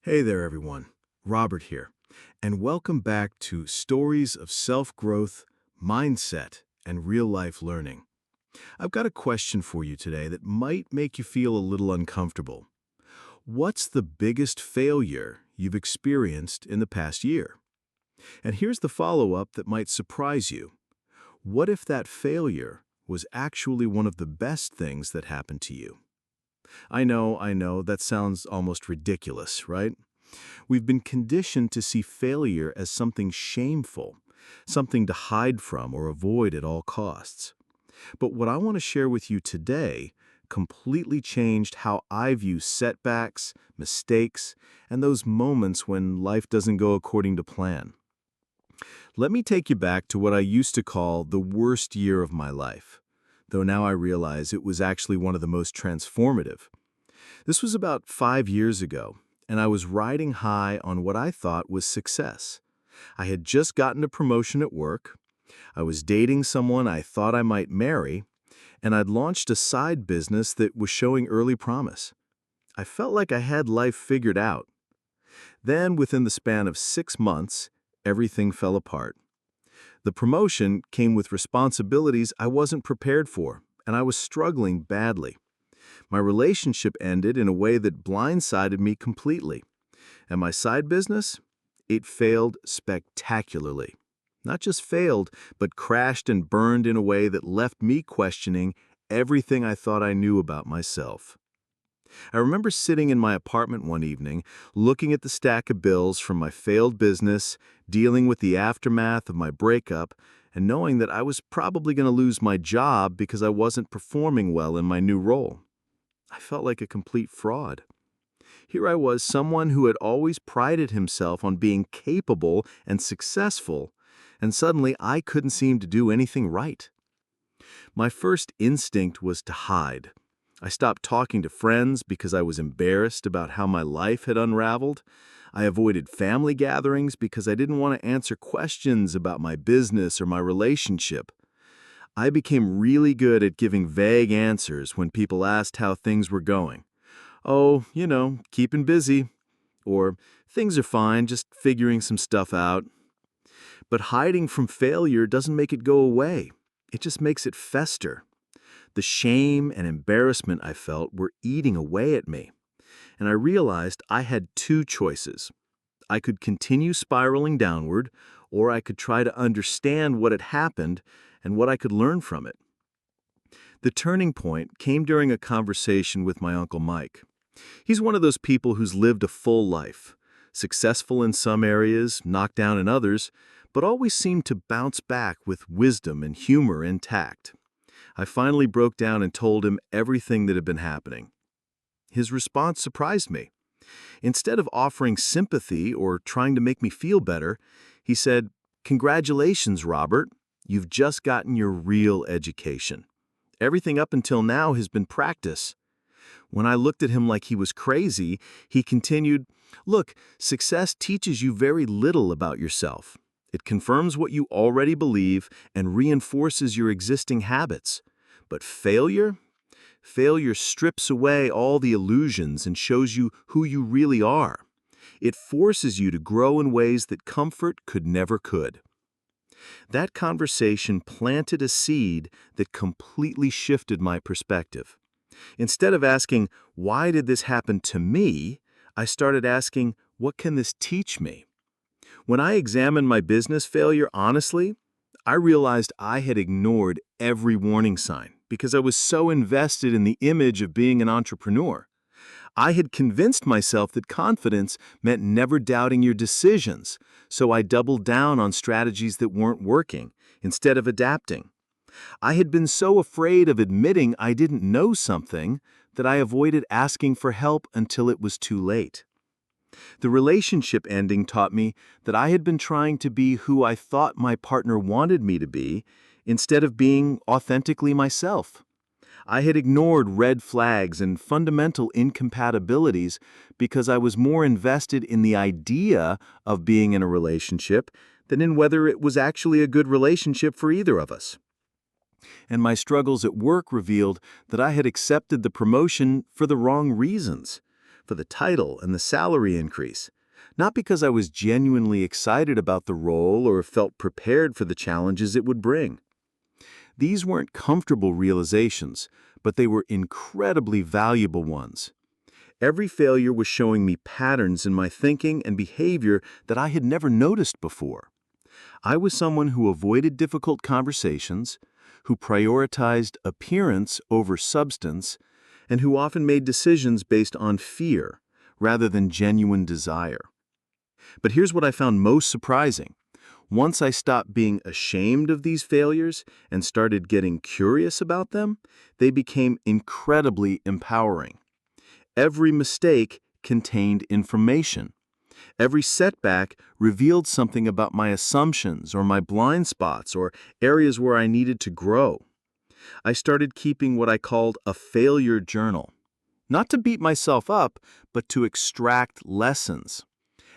Hey there, everyone. Robert here, and welcome back to Stories of Self-Growth, Mindset, and Real-Life Learning. I've got a question for you today that might make you feel a little uncomfortable. What's the biggest failure you've experienced in the past year? And here's the follow-up that might surprise you. What if that failure was actually one of the best things that happened to you? I know, that sounds almost ridiculous, right? We've been conditioned to see failure as something shameful, something to hide from or avoid at all costs. But what I want to share with you today completely changed how I view setbacks, mistakes, and those moments when life doesn't go according to plan. Let me take you back to what I used to call the worst year of my life, though now I realize it was actually one of the most transformative. This was about 5 years ago, and I was riding high on what I thought was success. I had just gotten a promotion at work, I was dating someone I thought I might marry, and I'd launched a side business that was showing early promise. I felt like I had life figured out. Then, within the span of 6 months, everything fell apart. The promotion came with responsibilities I wasn't prepared for, and I was struggling badly. My relationship ended in a way that blindsided me completely. And my side business? It failed spectacularly. Not just failed, but crashed and burned in a way that left me questioning everything I thought I knew about myself. I remember sitting in my apartment one evening, looking at the stack of bills from my failed business, dealing with the aftermath of my breakup, and knowing that I was probably going to lose my job because I wasn't performing well in my new role. I felt like a complete fraud. Here I was, someone who had always prided himself on being capable and successful, and suddenly I couldn't seem to do anything right. My first instinct was to hide. I stopped talking to friends because I was embarrassed about how my life had unraveled. I avoided family gatherings because I didn't want to answer questions about my business or my relationship. I became really good at giving vague answers when people asked how things were going. Oh, keeping busy. Or, things are fine, just figuring some stuff out. But hiding from failure doesn't make it go away. It just makes it fester. The shame and embarrassment I felt were eating away at me. And I realized I had two choices. I could continue spiraling downward, or I could try to understand what had happened and what I could learn from it. The turning point came during a conversation with my Uncle Mike. He's one of those people who's lived a full life, successful in some areas, knocked down in others, but always seemed to bounce back with wisdom and humor intact. I finally broke down and told him everything that had been happening. His response surprised me. Instead of offering sympathy or trying to make me feel better, he said, "Congratulations, Robert. You've just gotten your real education. Everything up until now has been practice." When I looked at him like he was crazy, he continued, "Look, success teaches you very little about yourself. It confirms what you already believe and reinforces your existing habits. But failure? Failure strips away all the illusions and shows you who you really are. It forces you to grow in ways that comfort never could." That conversation planted a seed that completely shifted my perspective. Instead of asking, "Why did this happen to me?" I started asking, "What can this teach me?" When I examined my business failure honestly, I realized I had ignored every warning sign because I was so invested in the image of being an entrepreneur. I had convinced myself that confidence meant never doubting your decisions, so I doubled down on strategies that weren't working instead of adapting. I had been so afraid of admitting I didn't know something that I avoided asking for help until it was too late. The relationship ending taught me that I had been trying to be who I thought my partner wanted me to be instead of being authentically myself. I had ignored red flags and fundamental incompatibilities because I was more invested in the idea of being in a relationship than in whether it was actually a good relationship for either of us. And my struggles at work revealed that I had accepted the promotion for the wrong reasons. for the title and the salary increase, not because I was genuinely excited about the role or felt prepared for the challenges it would bring. These weren't comfortable realizations, but they were incredibly valuable ones. Every failure was showing me patterns in my thinking and behavior that I had never noticed before. I was someone who avoided difficult conversations, who prioritized appearance over substance, and who often made decisions based on fear rather than genuine desire. But here's what I found most surprising. Once I stopped being ashamed of these failures and started getting curious about them, they became incredibly empowering. Every mistake contained information. Every setback revealed something about my assumptions or my blind spots or areas where I needed to grow. I started keeping what I called a failure journal. Not to beat myself up, but to extract lessons.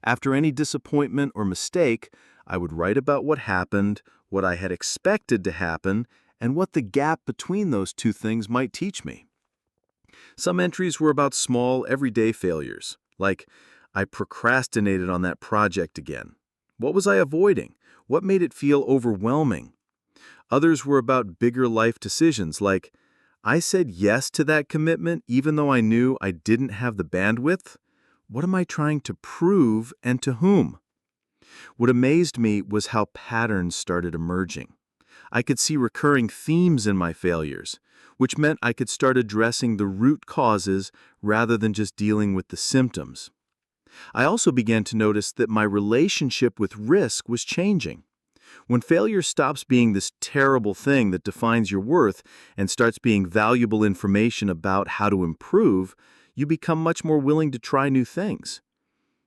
After any disappointment or mistake, I would write about what happened, what I had expected to happen, and what the gap between those two things might teach me. Some entries were about small, everyday failures, like, I procrastinated on that project again. What was I avoiding? What made it feel overwhelming? Others were about bigger life decisions, like, I said yes to that commitment even though I knew I didn't have the bandwidth. What am I trying to prove and to whom? What amazed me was how patterns started emerging. I could see recurring themes in my failures, which meant I could start addressing the root causes rather than just dealing with the symptoms. I also began to notice that my relationship with risk was changing. When failure stops being this terrible thing that defines your worth and starts being valuable information about how to improve, you become much more willing to try new things.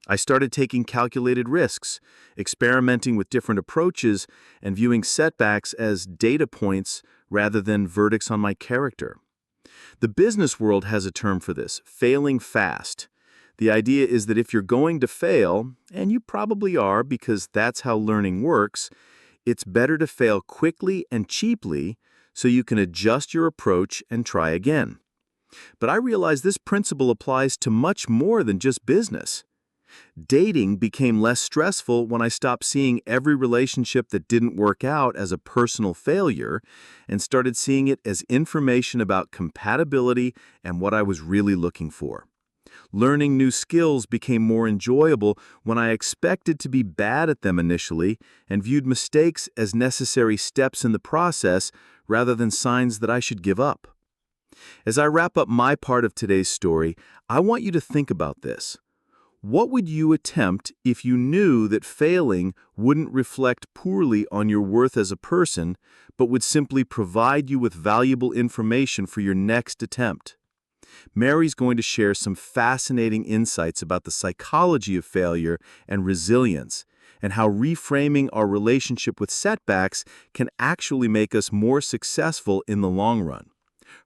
I started taking calculated risks, experimenting with different approaches, and viewing setbacks as data points rather than verdicts on my character. The business world has a term for this, failing fast. The idea is that if you're going to fail, and you probably are because that's how learning works, it's better to fail quickly and cheaply so you can adjust your approach and try again. But I realize this principle applies to much more than just business. Dating became less stressful when I stopped seeing every relationship that didn't work out as a personal failure and started seeing it as information about compatibility and what I was really looking for. Learning new skills became more enjoyable when I expected to be bad at them initially and viewed mistakes as necessary steps in the process rather than signs that I should give up. As I wrap up my part of today's story, I want you to think about this. What would you attempt if you knew that failing wouldn't reflect poorly on your worth as a person, but would simply provide you with valuable information for your next attempt? Mary's going to share some fascinating insights about the psychology of failure and resilience, and how reframing our relationship with setbacks can actually make us more successful in the long run.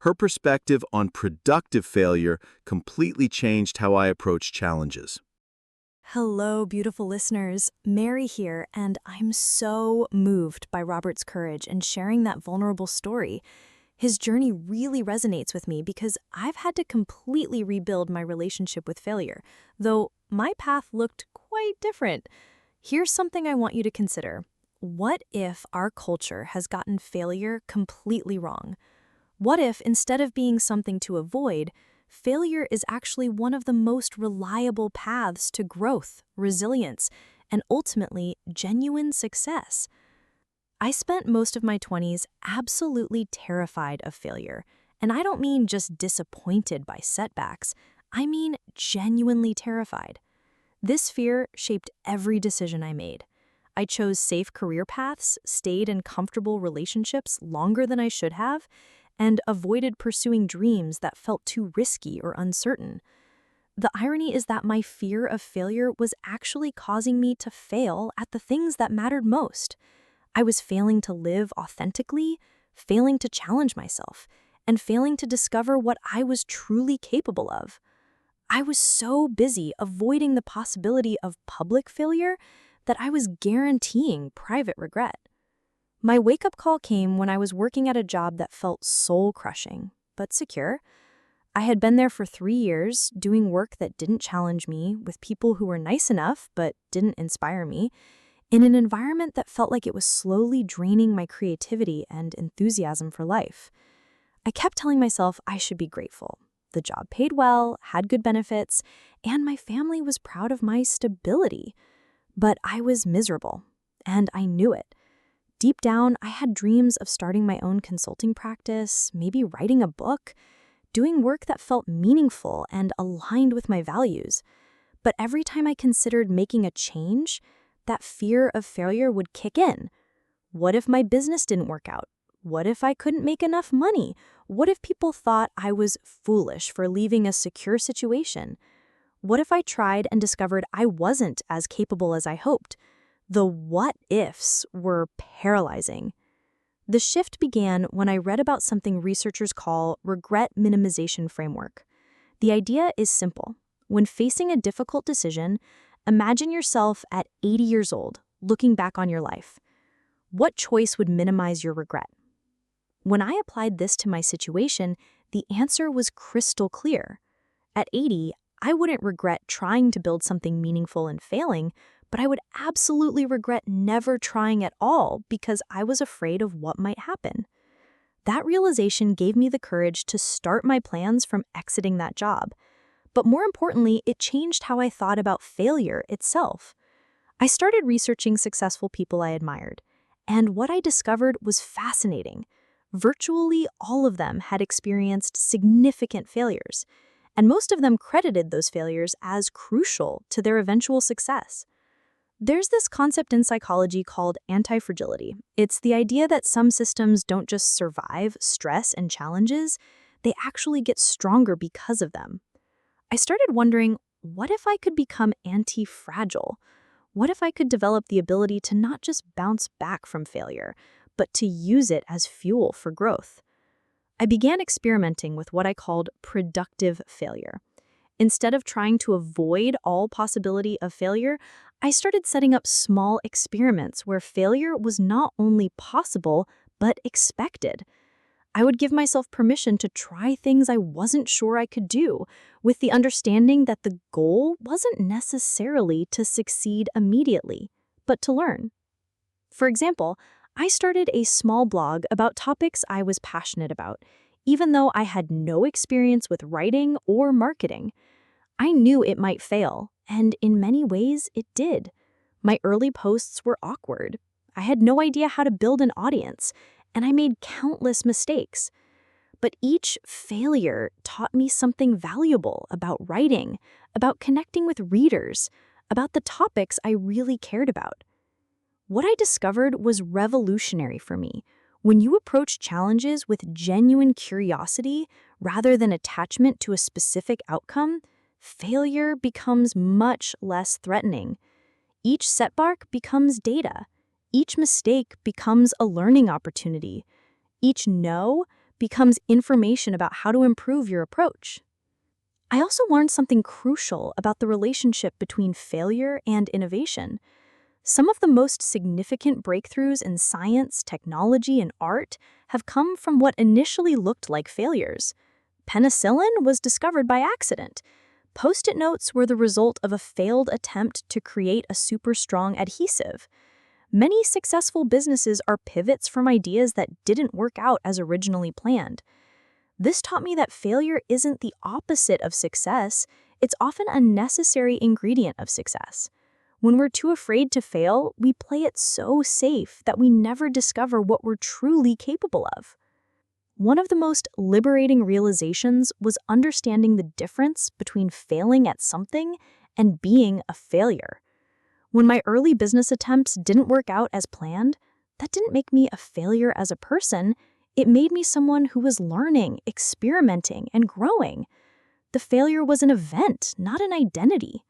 Her perspective on productive failure completely changed how I approach challenges. Hello, beautiful listeners. Mary here, and I'm so moved by Robert's courage in sharing that vulnerable story. His journey really resonates with me because I've had to completely rebuild my relationship with failure, though my path looked quite different. Here's something I want you to consider. What if our culture has gotten failure completely wrong? What if, instead of being something to avoid, failure is actually one of the most reliable paths to growth, resilience, and ultimately genuine success? I spent most of my 20s absolutely terrified of failure. And I don't mean just disappointed by setbacks. I mean genuinely terrified. This fear shaped every decision I made. I chose safe career paths, stayed in comfortable relationships longer than I should have, and avoided pursuing dreams that felt too risky or uncertain. The irony is that my fear of failure was actually causing me to fail at the things that mattered most. I was failing to live authentically, failing to challenge myself, and failing to discover what I was truly capable of. I was so busy avoiding the possibility of public failure that I was guaranteeing private regret. My wake-up call came when I was working at a job that felt soul-crushing, but secure. I had been there for 3 years, doing work that didn't challenge me, with people who were nice enough but didn't inspire me, in an environment that felt like it was slowly draining my creativity and enthusiasm for life. I kept telling myself I should be grateful. The job paid well, had good benefits, and my family was proud of my stability. But I was miserable, and I knew it. Deep down, I had dreams of starting my own consulting practice, maybe writing a book, doing work that felt meaningful and aligned with my values. But every time I considered making a change, that fear of failure would kick in. What if my business didn't work out? What if I couldn't make enough money? What if people thought I was foolish for leaving a secure situation? What if I tried and discovered I wasn't as capable as I hoped? The what ifs were paralyzing. The shift began when I read about something researchers call regret minimization framework. The idea is simple. When facing a difficult decision, imagine yourself at 80 years old, looking back on your life. What choice would minimize your regret? When I applied this to my situation, the answer was crystal clear. At 80, I wouldn't regret trying to build something meaningful and failing, but I would absolutely regret never trying at all because I was afraid of what might happen. That realization gave me the courage to start my plans from exiting that job. But more importantly, it changed how I thought about failure itself. I started researching successful people I admired, and what I discovered was fascinating. Virtually all of them had experienced significant failures, and most of them credited those failures as crucial to their eventual success. There's this concept in psychology called anti-fragility. It's the idea that some systems don't just survive stress and challenges, they actually get stronger because of them. I started wondering, what if I could become anti-fragile? What if I could develop the ability to not just bounce back from failure, but to use it as fuel for growth? I began experimenting with what I called productive failure. Instead of trying to avoid all possibility of failure, I started setting up small experiments where failure was not only possible, but expected. I would give myself permission to try things I wasn't sure I could do, with the understanding that the goal wasn't necessarily to succeed immediately, but to learn. For example, I started a small blog about topics I was passionate about, even though I had no experience with writing or marketing. I knew it might fail, and in many ways it did. My early posts were awkward. I had no idea how to build an audience, and I made countless mistakes. But each failure taught me something valuable about writing, about connecting with readers, about the topics I really cared about. What I discovered was revolutionary for me. When you approach challenges with genuine curiosity rather than attachment to a specific outcome, failure becomes much less threatening. Each setback becomes data. Each mistake becomes a learning opportunity. Each no becomes information about how to improve your approach. I also learned something crucial about the relationship between failure and innovation. Some of the most significant breakthroughs in science, technology, and art have come from what initially looked like failures. Penicillin was discovered by accident. Post-it notes were the result of a failed attempt to create a super strong adhesive. Many successful businesses are pivots from ideas that didn't work out as originally planned. This taught me that failure isn't the opposite of success, it's often a necessary ingredient of success. When we're too afraid to fail, we play it so safe that we never discover what we're truly capable of. One of the most liberating realizations was understanding the difference between failing at something and being a failure. When my early business attempts didn't work out as planned, that didn't make me a failure as a person. It made me someone who was learning, experimenting, and growing. The failure was an event, not an identity.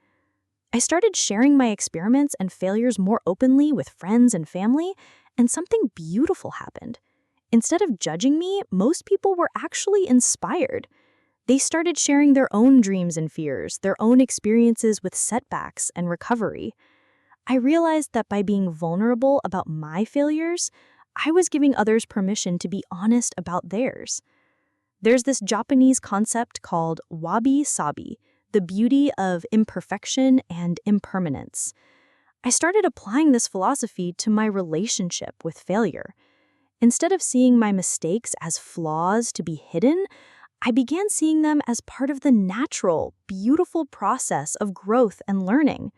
I started sharing my experiments and failures more openly with friends and family, and something beautiful happened. Instead of judging me, most people were actually inspired. They started sharing their own dreams and fears, their own experiences with setbacks and recovery. I realized that by being vulnerable about my failures, I was giving others permission to be honest about theirs. There's this Japanese concept called wabi-sabi, the beauty of imperfection and impermanence. I started applying this philosophy to my relationship with failure. Instead of seeing my mistakes as flaws to be hidden, I began seeing them as part of the natural, beautiful process of growth and learning.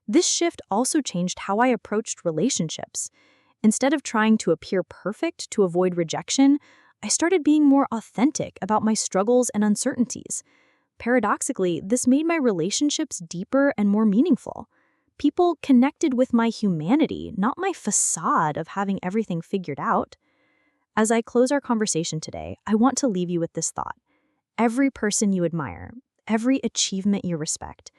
This shift also changed how I approached relationships. Instead of trying to appear perfect to avoid rejection, I started being more authentic about my struggles and uncertainties. Paradoxically, this made my relationships deeper and more meaningful. People connected with my humanity, not my facade of having everything figured out. As I close our conversation today, I want to leave you with this thought. Every person you admire, every achievement you respect,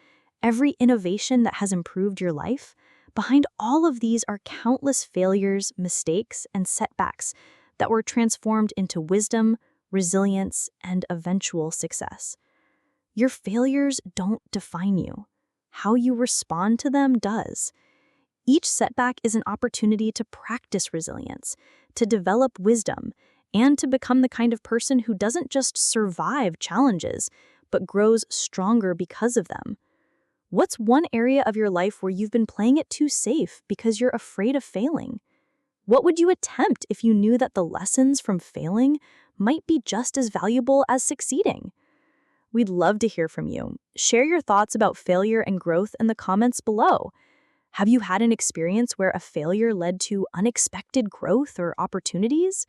every innovation that has improved your life, behind all of these are countless failures, mistakes, and setbacks that were transformed into wisdom, resilience, and eventual success. Your failures don't define you. How you respond to them does. Each setback is an opportunity to practice resilience, to develop wisdom, and to become the kind of person who doesn't just survive challenges, but grows stronger because of them. What's one area of your life where you've been playing it too safe because you're afraid of failing? What would you attempt if you knew that the lessons from failing might be just as valuable as succeeding? We'd love to hear from you. Share your thoughts about failure and growth in the comments below. Have you had an experience where a failure led to unexpected growth or opportunities?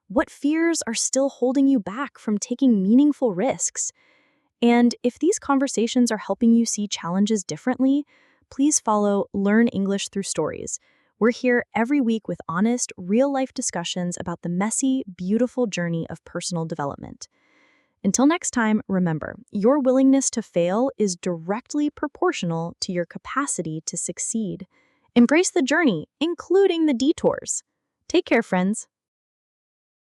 What fears are still holding you back from taking meaningful risks? And if these conversations are helping you see challenges differently, please follow Learn English Through Stories. We're here every week with honest, real-life discussions about the messy, beautiful journey of personal development. Until next time, remember, your willingness to fail is directly proportional to your capacity to succeed. Embrace the journey, including the detours. Take care, friends.